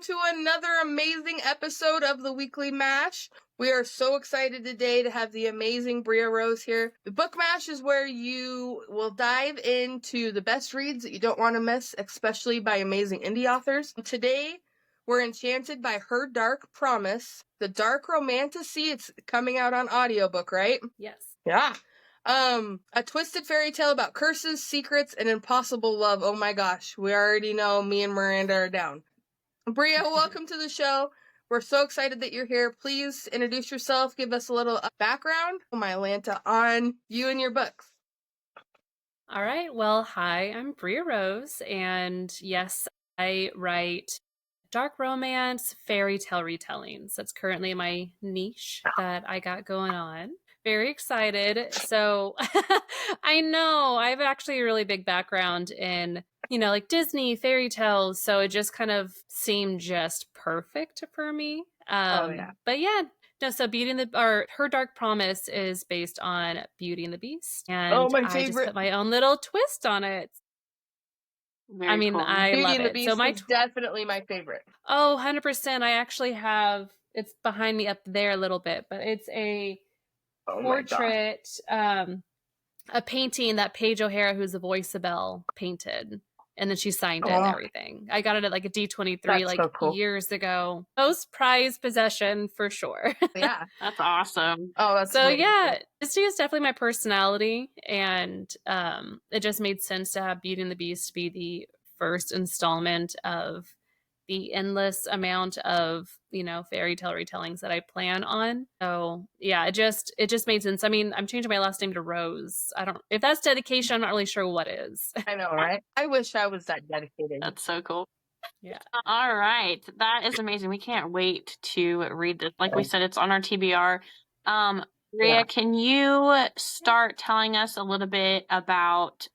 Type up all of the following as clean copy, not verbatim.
to another amazing episode of the Weekly Mash. We are so excited today to have the amazing Bria Rose here. The Book Mash is where you will dive into the best reads that you don't want to miss, especially by amazing indie authors. Today, we're enchanted by Her Dark Promise, the dark romantasy. It's coming out on audiobook, right? Yes. Yeah. A twisted fairy tale about curses, secrets, and impossible love. Oh my gosh, we already know me and Miranda are down. Bria, welcome to the show. We're so excited that you're here. Please introduce yourself, give us a little background, my Atlanta, on you and your books. All right. Well, hi, I'm Bria Rose, and yes, I write dark romance fairy tale retellings. That's currently my niche that I got going on. Very excited. So I know I have actually a really big background in, like Disney fairy tales. So it just kind of seemed just perfect for me. But yeah, no, so Her Dark Promise is based on Beauty and the Beast. And My I just favorite. put my own little twist on it. Very cool. I Beauty love and the it. Beast So is definitely my favorite. Oh, 100%. I actually have, it's behind me up there a little bit, but it's a portrait, a painting that Paige O'Hara, who's the voice of Belle, painted. And then she signed it and everything. I got it at like a D23 years ago. Most prized possession for sure. Yeah. That's awesome. Oh, that's so amazing. Yeah, Disney is definitely my personality. And it just made sense to have Beauty and the Beast be the first installment of the endless amount of, fairy tale retellings that I plan on. So yeah, it just made sense. I mean, I'm changing my last name to Rose. If that's dedication, I'm not really sure what is. I know, right? I wish I was that dedicated. That's so cool. Yeah. All right. That is amazing. We can't wait to read this. Like we said, it's on our TBR. Bria, can you start telling us a little bit about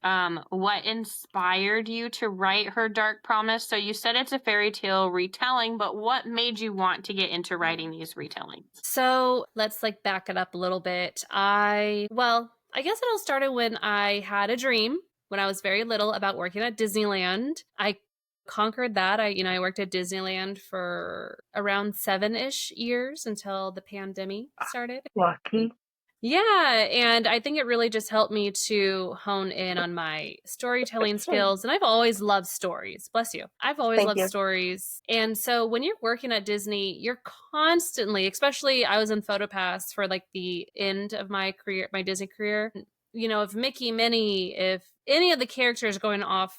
what inspired you to write Her Dark Promise? So you said it's a fairy tale retelling, but what made you want to get into writing these retellings? So let's back it up a little bit. I guess it all started when I had a dream when I was very little about working at Disneyland. I conquered that. I worked at Disneyland for around 7-ish years until the pandemic started. Lucky. Yeah, and I think it really just helped me to hone in on my storytelling skills. And I've always loved stories. Bless you. I've always loved stories. And so when you're working at Disney, you're constantly, especially I was in PhotoPass for the end of my career, my Disney career. If Mickey, Minnie, if any of the characters going off,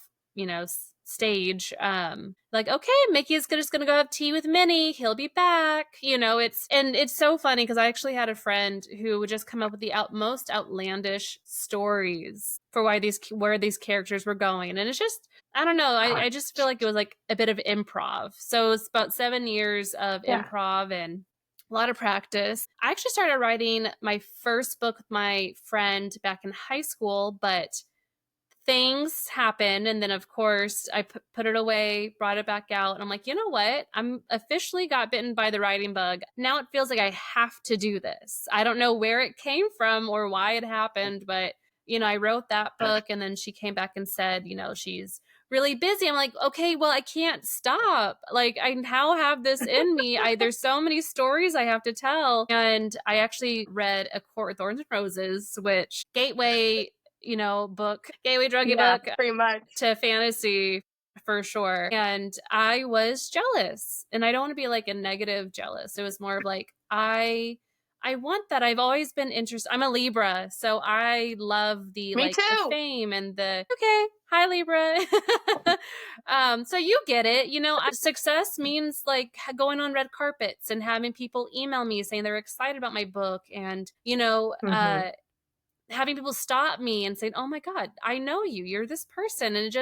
stage, okay, Mickey's just gonna go have tea with Minnie, he'll be back, it's so funny because I actually had a friend who would just come up with the most outlandish stories for where these characters were going, and it's just, I don't know, I just feel like it was a bit of improv. So it's about 7 years of improv and a lot of practice. I actually started writing my first book with my friend back in high school, but things happened, and then of course I put it away, brought it back out, and I'm like, you know what? I'm officially got bitten by the writing bug. Now it feels like I have to do this. I don't know where it came from or why it happened, but I wrote that book, and then she came back and said, she's really busy. I'm like, okay, well, I can't stop. I now have this in me. There's so many stories I have to tell. And I actually read A Court of Thorns and Roses, which gateway druggy book pretty much to fantasy for sure. And I was jealous, and I don't want to be a negative jealous. It was more of I want that. I've always been interested. I'm a Libra, so I love the the fame and the hi Libra. So you get it. Success means going on red carpets and having people email me saying they're excited about my book, and having people stop me and saying, oh my God, I know you, you're this person. And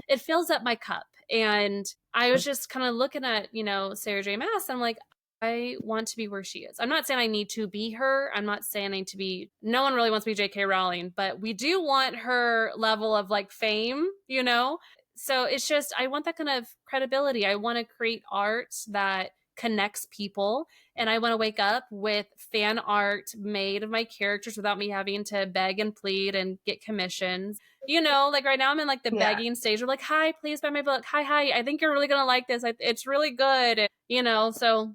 it fills up my cup. And I was just kind of looking at, Sarah J. Maas. I'm like, I want to be where she is. I'm not saying I need to be her. I'm not saying I need to be, no one really wants to be J.K. Rowling, but we do want her level of fame, So it's just, I want that kind of credibility. I want to create art that connects people. And I want to wake up with fan art made of my characters without me having to beg and plead and get commissions. You know, like right now I'm in like the begging stage of like, hi, please buy my book. Hi, I think you're really going to like this. It's really good. You know, so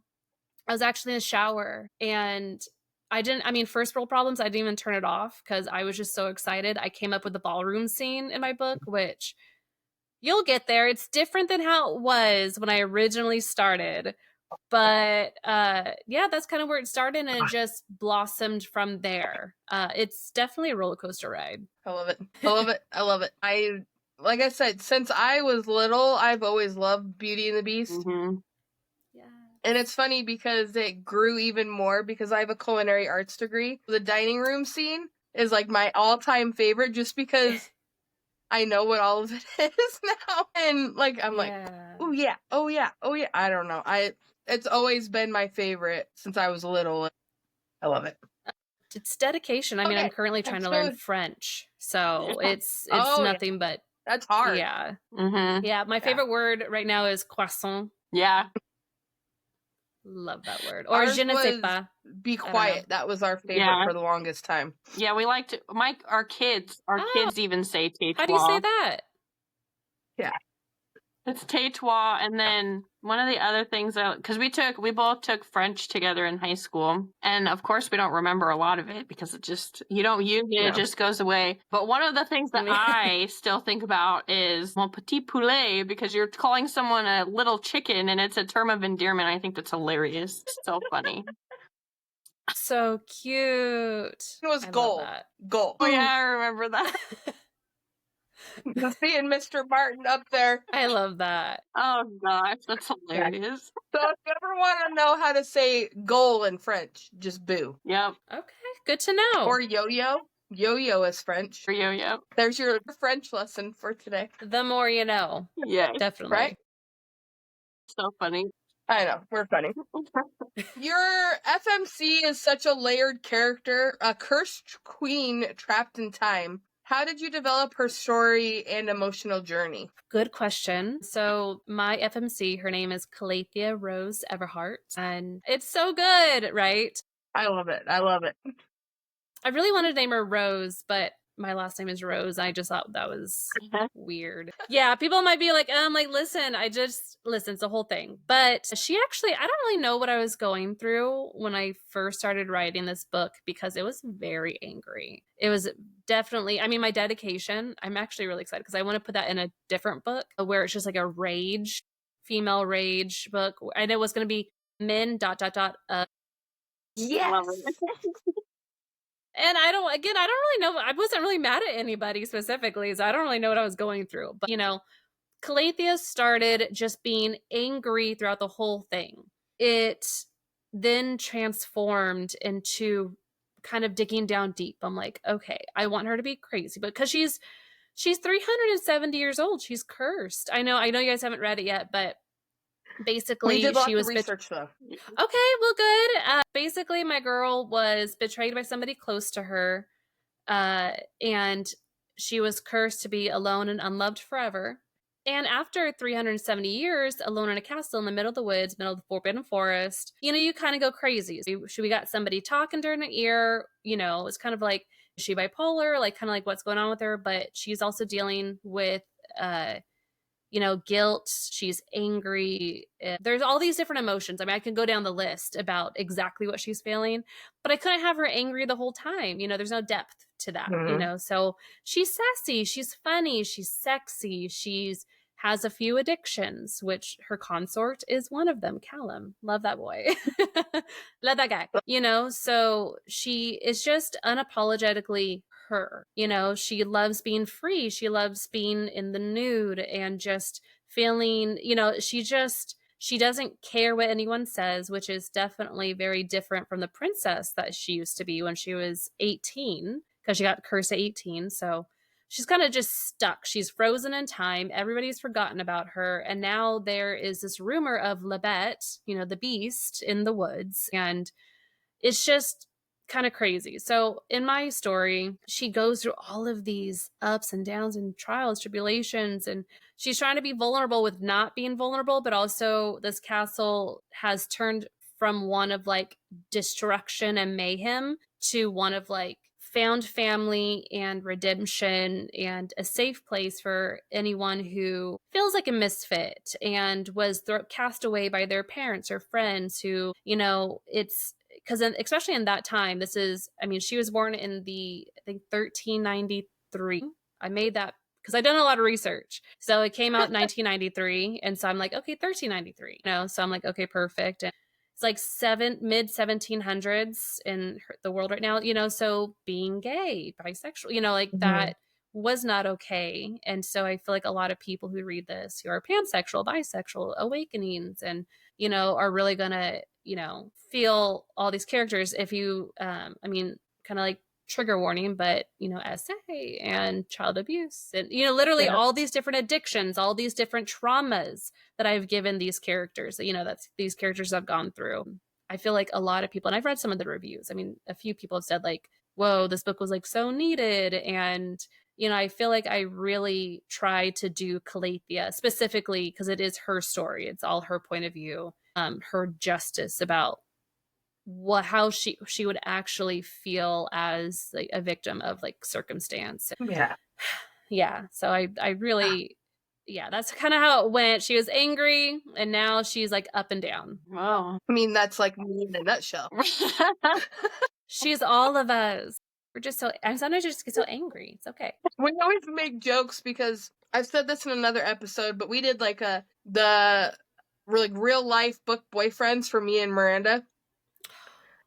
I was actually in the shower and first world problems, I didn't even turn it off because I was just so excited. I came up with the ballroom scene in my book, which you'll get there. It's different than how it was when I originally started. But yeah, that's kind of where it started, and it just blossomed from there. It's definitely a roller coaster ride. I love it. I love it. I love it. Like I said, since I was little, I've always loved Beauty and the Beast. Mm-hmm. Yeah. And it's funny because it grew even more because I have a culinary arts degree. The dining room scene is like my all-time favorite just because I know what all of it is now. And like, I'm like, oh yeah. I don't know. It's always been my favorite since I was little. I love it. It's dedication. I mean, I'm currently trying to learn French. So it's nothing but. That's hard. Yeah. Mm-hmm. Yeah. My favorite word right now is croissant. Yeah. Love that word. Or je ne sais pas. Be quiet. That was our favorite for the longest time. Yeah, we liked our kids even say tais-toi. How do you say that? Yeah. It's tais-toi, and then one of the other things because we both took French together in high school, and of course we don't remember a lot of it because you don't use it, it just goes away. But one of the things that I still think about is mon petit poulet, because you're calling someone a little chicken, and it's a term of endearment. I think that's hilarious. It's so funny. So cute. It was goal. Goal. Oh yeah, I remember that. Seeing Mr. Martin up there. I love that. Oh gosh, that's hilarious. So if you ever want to know how to say goal in French, just boo. Yep. Okay, good to know. Or yo-yo. Yo-yo is French. Or yo-yo. There's your French lesson for today. The more you know. Yeah. Definitely. Right? So funny. I know, we're funny. Your FMC is such a layered character, a cursed queen trapped in time. How did you develop her story and emotional journey? Good question. So my FMC, her name is Bria Rose Everhart, and it's so good, right? I love it. I love it. I really wanted to name her Rose, but my last name is Rose. I just thought that was weird. Yeah, people might be like, listen, it's the whole thing. But she actually, I don't really know what I was going through when I first started writing this book because it was very angry. It was definitely, my dedication. I'm actually really excited because I want to put that in a different book where it's just like a female rage book. And it was going to be men ... Yes. And I don't really know. I wasn't really mad at anybody specifically, so I don't really know what I was going through. But, Calathea started just being angry throughout the whole thing. It then transformed into kind of digging down deep. I'm like, okay, I want her to be crazy, but because she's 370 years old. She's cursed. I know you guys haven't read it yet, but basically, we did lots she was of research though. Okay, well, good. Basically, my girl was betrayed by somebody close to her, and she was cursed to be alone and unloved forever. And after 370 years, alone in a castle in the middle of the woods, middle of the forbidden forest, you kind of go crazy. So we got somebody talking to her in her ear. It's kind of like, is she bipolar? Like, kind of like what's going on with her? But she's also dealing with guilt. She's angry. There's all these different emotions. I can go down the list about exactly what she's feeling, but I couldn't have her angry the whole time. There's no depth to that, so she's sassy, she's funny, she's sexy, she's has a few addictions, which her consort is one of them. Callum, love that boy. Love that guy. So she is just unapologetically her. She loves being free. She loves being in the nude and just feeling, she doesn't care what anyone says, which is definitely very different from the princess that she used to be when she was 18, because she got cursed at 18. So she's kind of just stuck. She's frozen in time. Everybody's forgotten about her. And now there is this rumor of Lebet, the beast in the woods. And it's just kind of crazy. So in my story, she goes through all of these ups and downs and trials, tribulations, and she's trying to be vulnerable with not being vulnerable, but also this castle has turned from one of like destruction and mayhem to one of like found family and redemption and a safe place for anyone who feels like a misfit and was cast away by their parents or friends who, you know, it's because especially in that time, this is, I mean, she was born in the, I think, 1393. I made that because I've done a lot of research. So it came out in 1993. And so I'm like, okay, 1393, you know, so I'm like, okay, perfect. And it's like mid 1700s in the world right now, you know, so being gay, bisexual, you know, like that was not okay. And so I feel like a lot of people who read this who are pansexual, bisexual, awakenings, and, you know, are really gonna, you know, feel all these characters. If you I mean, kind of like trigger warning, but, you know, SA and child abuse and, you know, literally all these different addictions, all these different traumas that I've given these characters, you know, that's these characters have gone through. I feel like a lot of people, and I've read some of the reviews, I mean, a few people have said like, whoa, this book was like so needed. And, you know, I feel like I really try to do Calathea specifically because it is her story. It's all her point of view, her justice about how she would actually feel as like a victim of like circumstance. Yeah. So I really, yeah, that's kind of how it went. She was angry and now she's like up and down. Wow. I mean, that's like me in a nutshell. She's all of us. We're just so, I sometimes just get so angry. It's okay. We always make jokes because I've said this in another episode, but we did like the real life book boyfriends for me and Miranda.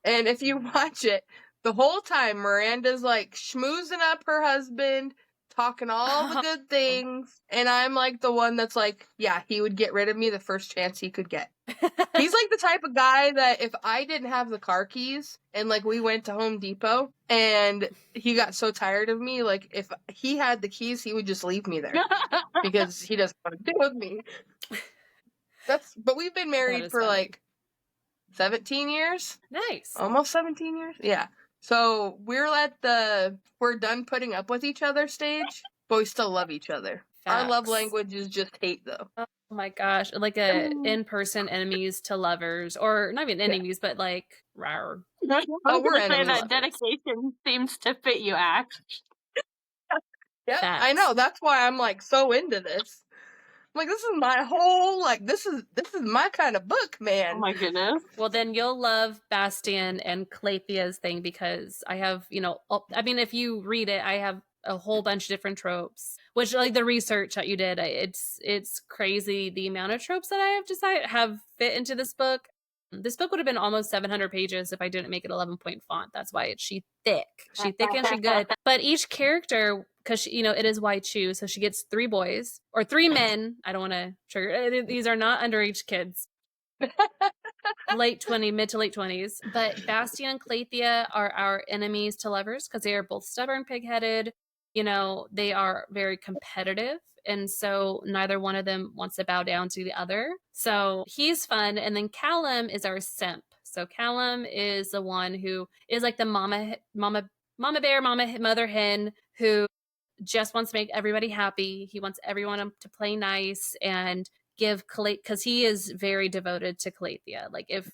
And if you watch it, the whole time Miranda's like schmoozing up her husband, talking all the good things, and I'm like the one that's like, yeah, he would get rid of me the first chance he could get. He's like the type of guy that if I didn't have the car keys and like we went to Home Depot and he got so tired of me, like if he had the keys, he would just leave me there because he doesn't want to deal with me. But we've been married for funny. Like 17 years. Nice. Almost 17 years. Yeah. So we're at we're done putting up with each other stage, but we still love each other. Facts. Our love language is just hate though. Oh my gosh. Like a in-person enemies to lovers, or not even enemies, but like rawr. Oh, we're enemies. That dedication seems to fit you, Act. Yep. I know. That's why I'm like so into this. Like, this is my whole, like, this is my kind of book, man. Oh my goodness. Well, then you'll love Bastian and Calathea's thing because I have, you know, I mean, if you read it, I have a whole bunch of different tropes, which like the research that you did, it's crazy the amount of tropes that I have fit into this book. This book would have been almost 700 pages if I didn't make it 11-point font. That's why she thick and she good. But each character, because you know it is YCHU, so she gets 3 boys or 3 men. I don't want to trigger. These are not underage kids. Mid to late 20s. But Bastian and Calathea are our enemies to lovers because they are both stubborn, pig-headed. You know, they are very competitive. And so neither one of them wants to bow down to the other. So he's fun. And then Callum is our simp. So Callum is the one who is like the mama bear, mother hen who just wants to make everybody happy. He wants everyone to play nice and give because he is very devoted to Calathea. Like if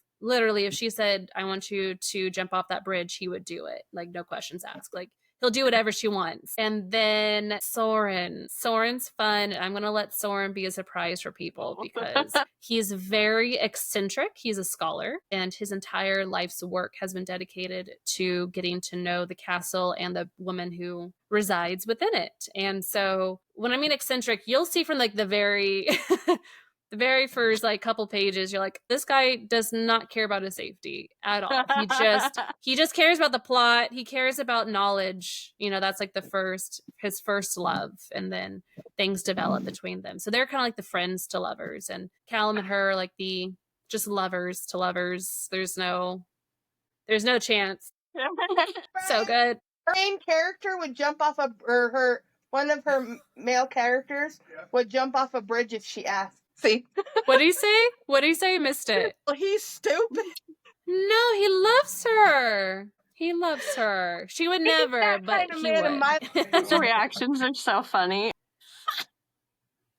she said, I want you to jump off that bridge, he would do it. Like no questions asked. Like he'll do whatever she wants. And then Soren's fun. I'm going to let Soren be a surprise for people because he's very eccentric. He's a scholar and his entire life's work has been dedicated to getting to know the castle and the woman who resides within it. And so when I mean eccentric, you'll see from like the very the very first like couple pages, you're like, this guy does not care about his safety at all. He just cares about the plot. He cares about knowledge. You know, that's like his first love. And then things develop between them. So they're kind of like the friends to lovers, and Callum and her are like the just lovers to lovers. There's no chance. So good. Her main character would jump off one of her male characters would jump off a bridge if she asked. See? What did he say? I missed it. Well, he's stupid. No, he loves her. He loves her. She would never, but he would. His reactions are so funny.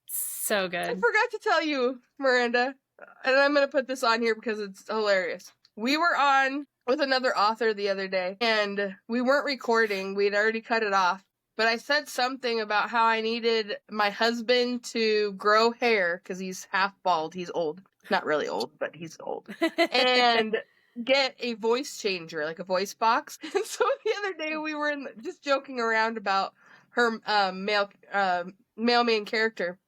So good. I forgot to tell you, Miranda, and I'm going to put this on here because it's hilarious. We were on with another author the other day, and we weren't recording. We'd already cut it off. But I said something about how I needed my husband to grow hair because he's half bald. He's old. Not really old, but he's old. And get a voice changer, like a voice box. And so the other day we were just joking around about her mailman character.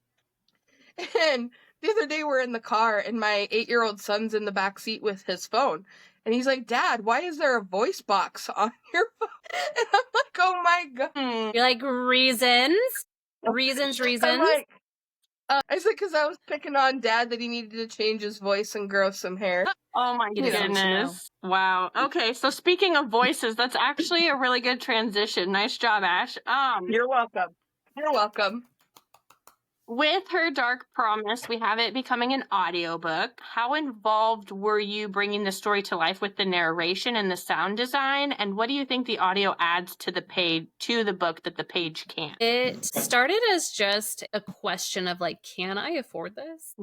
And the other day we're in the car and my 8-year-old son's in the back seat with his phone. And he's like, Dad, why is there a voice box on your phone? And I'm like, oh my God. You're like, reasons? Reasons. I'm like, I said, because I was picking on Dad that he needed to change his voice and grow some hair. Oh my goodness. Wow. Okay, so speaking of voices, that's actually a really good transition. Nice job, Ash. You're welcome. You're welcome. With Her Dark Promise, we have it becoming an audiobook. How involved were you bringing the story to life with the narration and the sound design? And what do you think the audio adds to the page, to the book that the page can't? It started as just a question of like, can I afford this?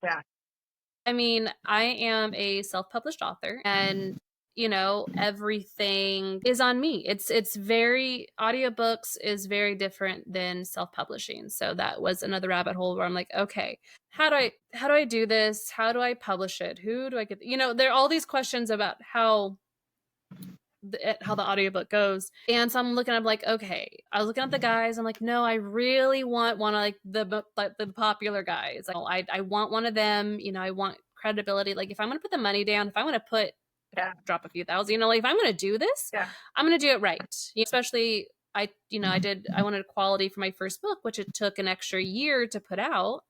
Yeah. I mean, I am a self-published author, and you know, everything is on me. It's very, audiobooks is very different than self-publishing. So that was another rabbit hole where I'm like, okay, how do I do this? How do I publish it? Who do I get? You know, there are all these questions about how the audiobook goes. And so I'm looking, I'm like, okay, I was looking at the guys. I'm like, no, I really want one of like the popular guys. Like, I want one of them, you know, I want credibility. Like if I'm going to put the money down, if I'm going to put, drop a few thousand, you know, like if I'm going to do this, I'm going to do it right. Especially I wanted quality for my first book, which it took an extra year to put out.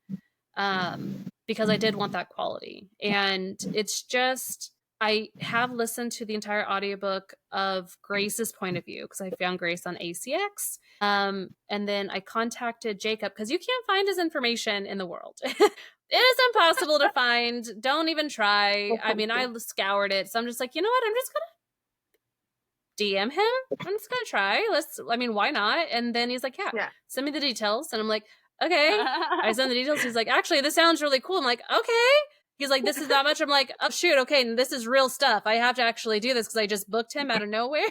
Because I did want that quality. And it's just, I have listened to the entire audiobook of Grace's point of view because I found Grace on ACX. And then I contacted Jacob because you can't find his information in the world. It is impossible to find. Don't even try. I mean, I scoured it. So I'm just like, you know what? I'm just going to DM him. I'm just going to try. Why not? And then he's like, yeah, send me the details. And I'm like, okay. I send the details. He's like, actually, this sounds really cool. I'm like, okay. He's like, this is that much. I'm like, oh, shoot. Okay. And this is real stuff. I have to actually do this because I just booked him out of nowhere.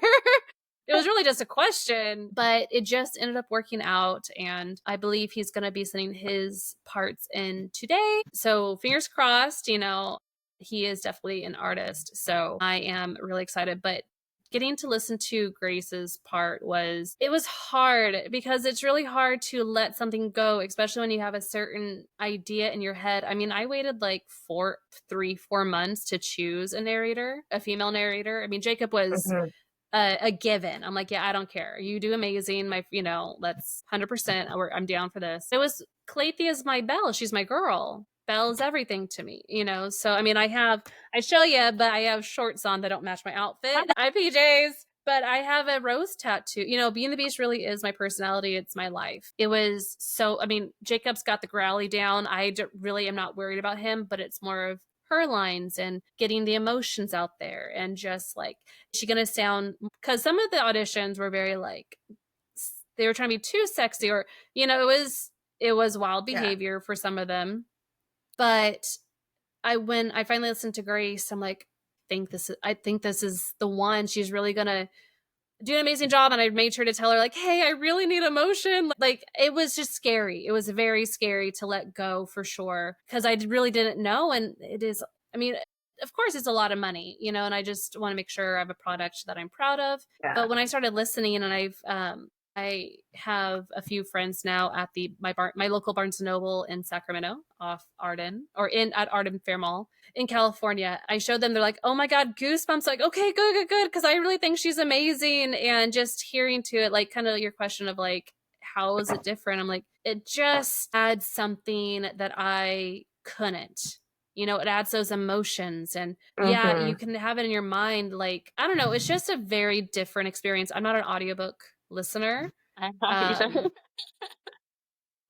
It was really just a question, but it just ended up working out. And I believe he's going to be sending his parts in today. So fingers crossed, you know, he is definitely an artist. So I am really excited. But getting to listen to Grace's part was hard because it's really hard to let something go, especially when you have a certain idea in your head. I mean, I waited like 4 months to choose a narrator, a female narrator. I mean, Jacob was a given. I'm like, yeah, I don't care. You do amazing. Let's 100%. I'm down for this. It was Claythea is my Belle. She's my girl. Belle is everything to me, you know? So, I mean, I show you, but I have shorts on that don't match my outfit. I have PJs, but I have a rose tattoo. You know, Being the Beast really is my personality. It's my life. It was Jacob's got the growly down. I really am not worried about him, but it's more of her lines and getting the emotions out there and just like, is she going to sound, because some of the auditions were very like, they were trying to be too sexy or, you know, it was wild behavior for some of them. But when I finally listened to Grace, I'm like, I think this is the one. She's really gonna do an amazing job. And I made sure to tell her like, hey, I really need emotion. Like it was just scary. It was very scary to let go for sure. Cause I really didn't know. And it is, I mean, of course it's a lot of money, you know, and I just want to make sure I have a product that I'm proud of. Yeah. But when I started listening and I have a few friends now at my local Barnes & Noble in Sacramento off Arden at Arden Fair Mall in California. I showed them, they're like, oh my God, goosebumps. Like, okay, good. Cause I really think she's amazing. And just hearing to it, like kind of your question of like, how is it different? I'm like, it just adds something that I couldn't. You know, it adds those emotions and yeah, you can have it in your mind. Like, I don't know. It's just a very different experience. I'm not an audiobook listener.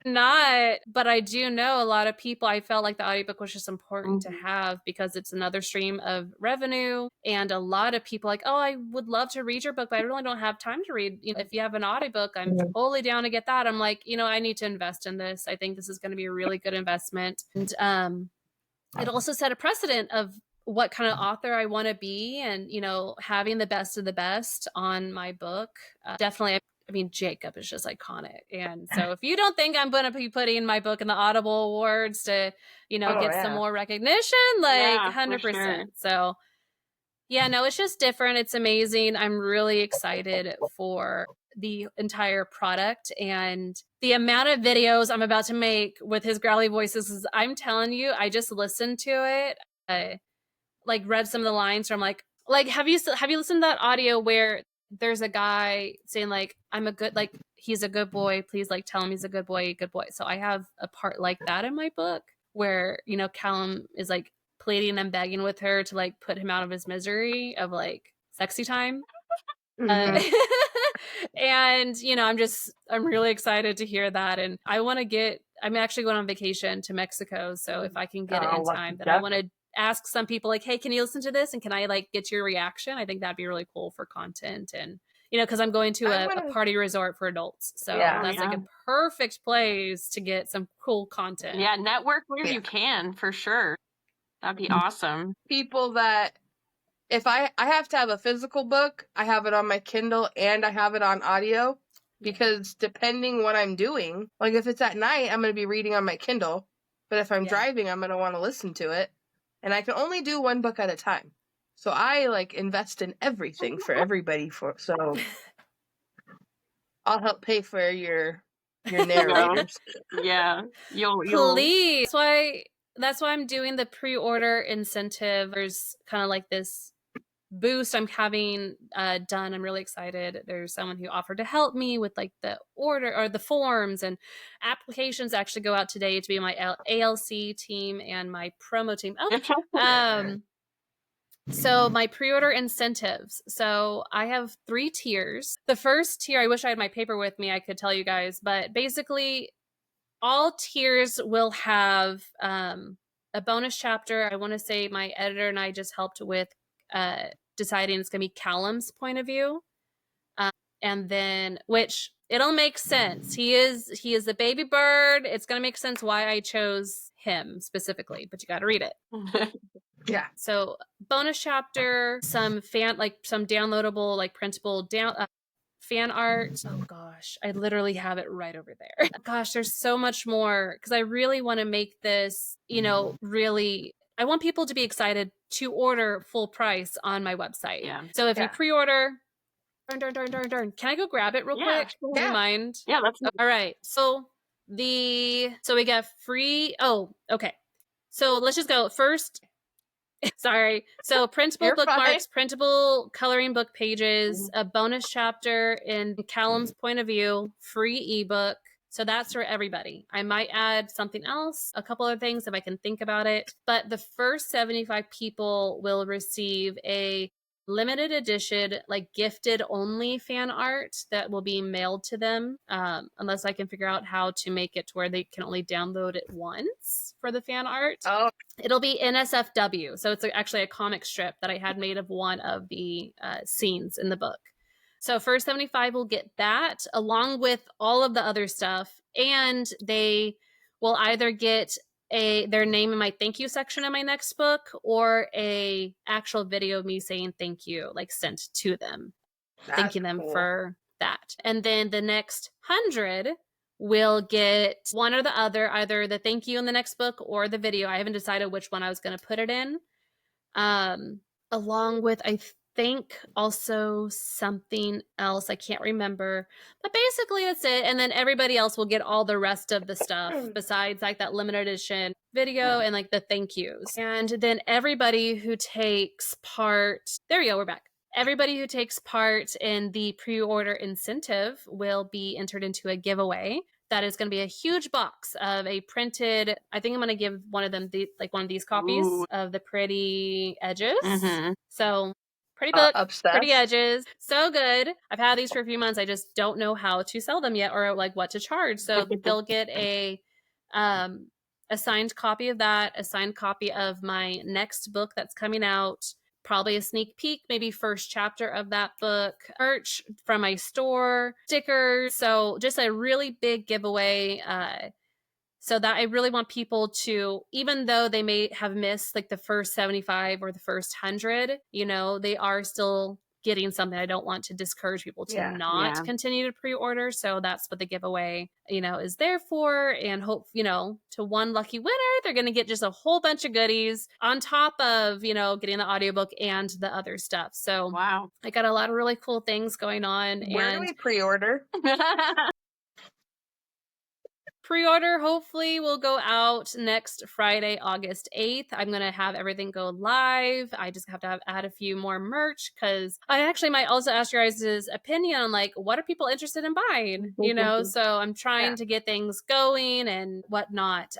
not, but I do know a lot of people. I felt like the audiobook was just important to have because it's another stream of revenue. And a lot of people like, oh, I would love to read your book, but I really don't have time to read. You know, if you have an audiobook, I'm totally down to get that. I'm like, I need to invest in this. I think this is going to be a really good investment. And it also set a precedent of what kind of author I want to be, and having the best of the best on my book. Definitely, I mean, Jacob is just iconic. And so if you don't think I'm going to be putting my book in the Audible Awards to, get some more recognition, like 100%. Sure. So yeah, no, it's just different. It's amazing. I'm really excited for the entire product, and the amount of videos I'm about to make with his growly voices is, I'm telling you, I just listened to it. Like read some of the lines from like have you listened to that audio where there's a guy saying like, he's a good boy, please like tell him he's a good boy. So I have a part like that in my book where Callum is like pleading and begging with her to like put him out of his misery of like sexy time. And I'm really excited to hear that, and I'm actually going on vacation to Mexico, so if I can get it in time, then I want to ask some people like, hey, can you listen to this and can I like get your reaction? I think that'd be really cool for content, and because I'm going to a party resort for adults, so that's like a perfect place to get some cool content. Yeah, network where you can, for sure. That'd be awesome. People that, if I have to have a physical book, I have it on my Kindle and I have it on audio, because depending what I'm doing, like if it's at night, I'm going to be reading on my Kindle, but if I'm driving, I'm going to want to listen to it, and I can only do one book at a time. So I like invest in everything for everybody, so I'll help pay for your narrators. Yeah. You'll please. That's why I'm doing the pre-order incentive. There's kind of like this boost I'm having done. I'm really excited. There's someone who offered to help me with like the order or the forms, and applications actually go out today to be my ALC team and my promo team. So my pre-order incentives. So I have 3 tiers. The first tier, I wish I had my paper with me, I could tell you guys, but basically all tiers will have a bonus chapter. I want to say my editor and I just helped with deciding it's going to be Callum's point of view. And then, which it'll make sense. He is the baby bird. It's going to make sense why I chose him specifically, but you got to read it. Yeah. So bonus chapter, some downloadable, like printable fan art. Oh gosh, I literally have it right over there. Gosh, there's so much more, because I really want to make this, really, I want people to be excited to order full price on my website. Yeah. So if you pre-order, darn. Can I go grab it real quick? Sure. Do you mind? Yeah, that's all right. So we got free. Oh, okay. So let's just go first. Sorry. So printable bookmarks, printable coloring book pages, a bonus chapter in Callum's point of view, free ebook. So that's for everybody. I might add something else, a couple of things if I can think about it. But the first 75 people will receive a limited edition, like gifted only fan art that will be mailed to them, unless I can figure out how to make it to where they can only download it once for the fan art. It'll be NSFW. So it's actually a comic strip that I had made of one of the scenes in the book. So first 75 will get that along with all of the other stuff, and they will either get their name in my thank you section in my next book, or a actual video of me saying thank you, like sent to them, thanking them for that. And then the next 100 will get one or the other, either the thank you in the next book or the video. I haven't decided which one I was going to put it in. Along with, I think, also something else. I can't remember. But basically that's it. And then everybody else will get all the rest of the stuff besides like that limited edition video and like the thank yous. And then everybody who takes part, there we go, we're back. Everybody who takes part in the pre-order incentive will be entered into a giveaway. That is going to be a huge box of a printed, I think I'm going to give one of them one of these copies of the pretty edges. So Pretty book, obsessed. pretty edges, so good. I've had these for a few months. I just don't know how to sell them yet, or like what to charge. So they'll get a signed copy of that, a signed copy of my next book that's coming out, probably a sneak peek, maybe first chapter of that book, merch from my store, stickers. So just a really big giveaway. So that I really want people to, even though they may have missed like the first 75 or the first 100, you know, they are still getting something. I don't want to discourage people to not continue to pre-order. So that's what the giveaway, you know, is there for. And hope, you know, to one lucky winner, they're going to get just a whole bunch of goodies on top of, you know, getting the audiobook and the other stuff. So wow, I got a lot of really cool things going on. Where do we pre-order? Pre-order hopefully will go out next Friday, August 8th. I'm going to have everything go live. I just have to add a few more merch because I actually might also ask your guys' opinion on like, what are people interested in buying? You know, so I'm trying to get things going and whatnot.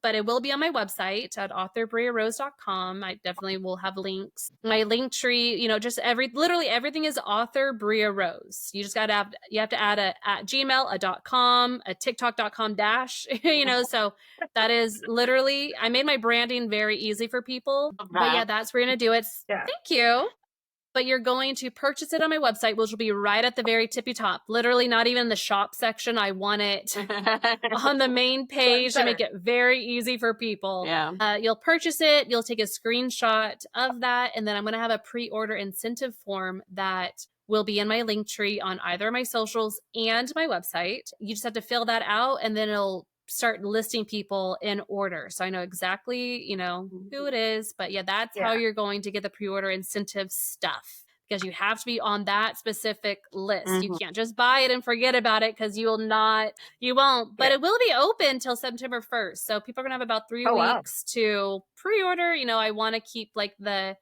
But it will be on my website at authorbriarose.com. I definitely will have links. My link tree, you know, just literally everything is author Bria Rose. You just you have to add a at Gmail, a .com, a TikTok.com -- you know, so that is literally, I made my branding very easy for people. But yeah, that's where we're going to do it. Thank you. But you're going to purchase it on my website, which will be right at the very tippy top. Literally not even the shop section. I want it on the main page to make it very easy for people. Yeah. You'll purchase it. You'll take a screenshot of that. And then I'm going to have a pre-order incentive form that will be in my link tree on either of my socials and my website. You just have to fill that out and then it'll start listing people in order. So I know exactly, you know, who it is. But yeah, that's how you're going to get the pre-order incentive stuff. Because you have to be on that specific list. You can't just buy it and forget about it because you won't. But it will be open till September 1st. So people are going to have about 3 weeks to pre-order. You know, I want to keep like the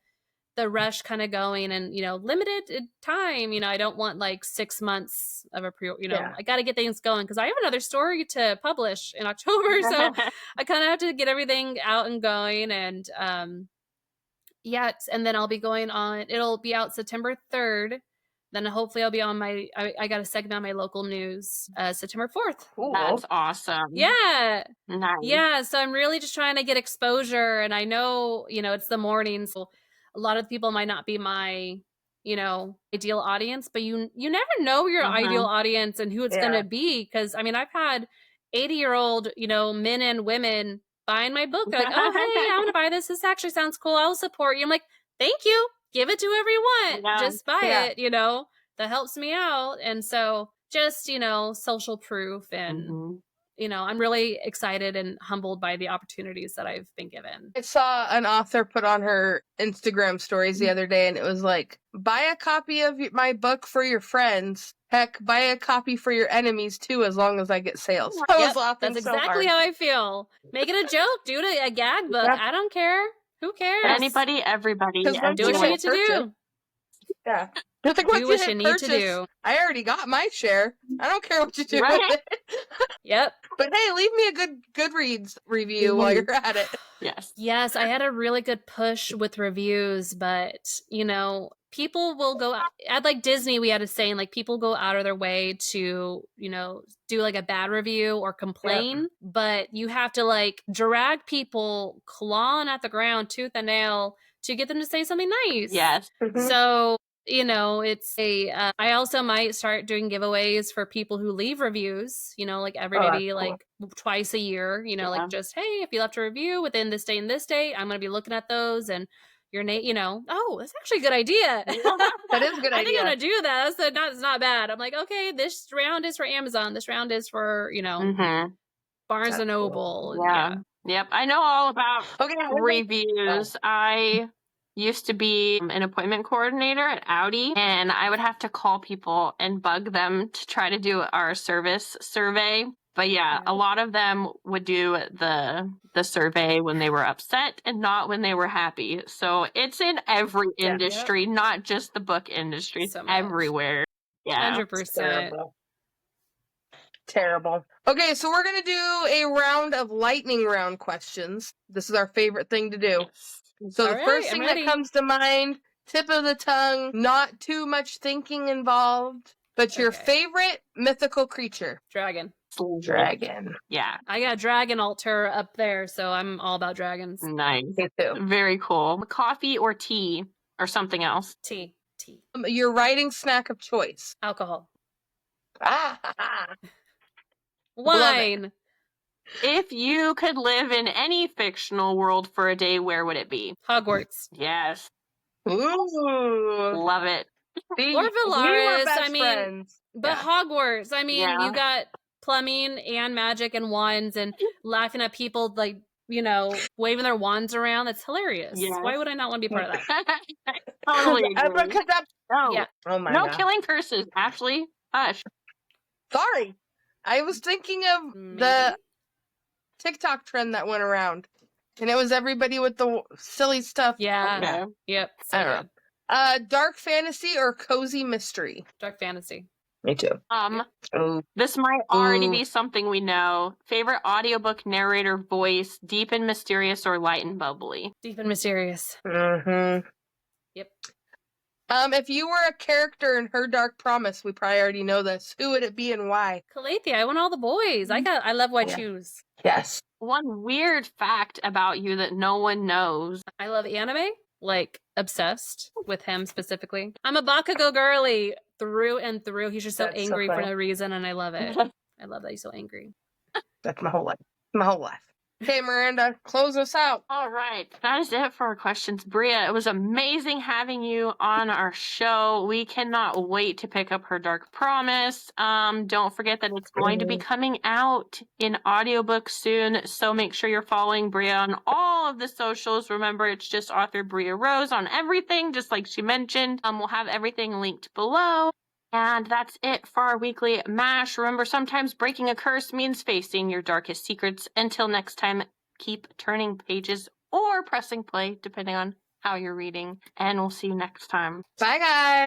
rush kind of going and, you know, limited time. You know, I don't want like 6 months of a pre, you know, I got to get things going because I have another story to publish in October. So I kind of have to get everything out and going. And and then I'll be going on, it'll be out September 3rd. Then hopefully I'll be on I got a segment on my local news September 4th. Cool. That's awesome. Yeah. Nice. Yeah. So I'm really just trying to get exposure. And I know, you know, it's the morning. So a lot of people might not be my, you know, ideal audience, but you never know your ideal audience and who it's going to be. Cause I mean, I've had 80-year-old, you know, men and women buying my book. They're like, oh, hey, I'm going to buy this. This actually sounds cool. I'll support you. I'm like, thank you. Give it to whoever you want. Just buy it, you know, that helps me out. And so just, you know, social proof and, you know, I'm really excited and humbled by the opportunities that I've been given. I saw an author put on her Instagram stories the other day, and it was like, buy a copy of my book for your friends. Heck, buy a copy for your enemies, too, as long as I get sales. I was laughing That's so exactly hard. how I feel. Make it a joke. Do it a gag book. I don't care. Who cares? Anybody, everybody. Do what you need to do. Yeah. Just like do what you need to do. I already got my share. I don't care what you do with it. Yep. But hey, leave me a good Goodreads review while you're at it. Yes, I had a really good push with reviews, but you know, people will go at like Disney, we had a saying like people go out of their way to, you know, do like a bad review or complain, but you have to like drag people clawing at the ground tooth and nail to get them to say something nice. So you know, it's I also might start doing giveaways for people who leave reviews, you know, like maybe like twice a year, you know, like just, hey, if you left a review within this day and this date, I'm going to be looking at those and your name, you know, that's actually a good idea. That is a good idea. I think I'm going to do that. It's not bad. I'm like, okay, this round is for Amazon. This round is for, you know, Barnes and Noble. Cool. Yep. I know all about reviews. I used to be an appointment coordinator at Audi, and I would have to call people and bug them to try to do our service survey. But a lot of them would do the survey when they were upset and not when they were happy. So it's in every industry, not just the book industry. It's everywhere. 100%. Terrible. Okay, so we're going to do a round of lightning round questions. This is our favorite thing to do. So the first thing that comes to mind tip of the tongue, not too much thinking involved. But your favorite mythical creature? Dragon. Dragon. Yeah. I got dragon altar up there, so I'm all about dragons. Nice. Me too. Very cool. Coffee or tea or something else? Tea. Your writing snack of choice? Alcohol. Wine. If you could live in any fictional world for a day, where would it be? Hogwarts. Yes. Ooh. Love it. See, Or we Valaris, were best I mean, friends. but Hogwarts, I mean, Yeah. you got plumbing and magic and wands and laughing at people, like, you know, waving their wands around. That's hilarious. Yes. Why would I not want to be part of that? Totally agree. Because that, No, oh my no God. killing curses, Ashley. Hush. Sorry. I was thinking of Maybe? the TikTok trend that went around. And it was everybody with the silly stuff. Yeah. Okay. Yep. So I don't good. know. Dark fantasy or cozy mystery? Dark fantasy. Me too. Oh. This might already Ooh. be something we know. Favorite audiobook narrator voice, deep and mysterious or light and bubbly? Deep and mysterious. Mm-hmm. Yep. If you were a character in Her Dark Promise, we probably already know this. Who would it be and why? Calathea, I want all the boys. I love who I choose. Yes. One weird fact about you that no one knows. I love anime, like obsessed with him specifically. I'm a Bakugo girly through and through. He's just so That's so angry for funny. no reason, and I love it. I love that he's so angry. That's my whole life. My whole life. Okay, Miranda, close us out. All right. That is it for our questions. Bria, it was amazing having you on our show. We cannot wait to pick up Her Dark Promise. Don't forget that it's going to be coming out in audiobook soon, so make sure you're following Bria on all of the socials. Remember, it's just author Bria Rose on everything, just like she mentioned. We'll have everything linked below. And that's it for our weekly MASH. Remember, sometimes breaking a curse means facing your darkest secrets. Until next time, keep turning pages or pressing play, depending on how you're reading. And we'll see you next time. Bye, guys.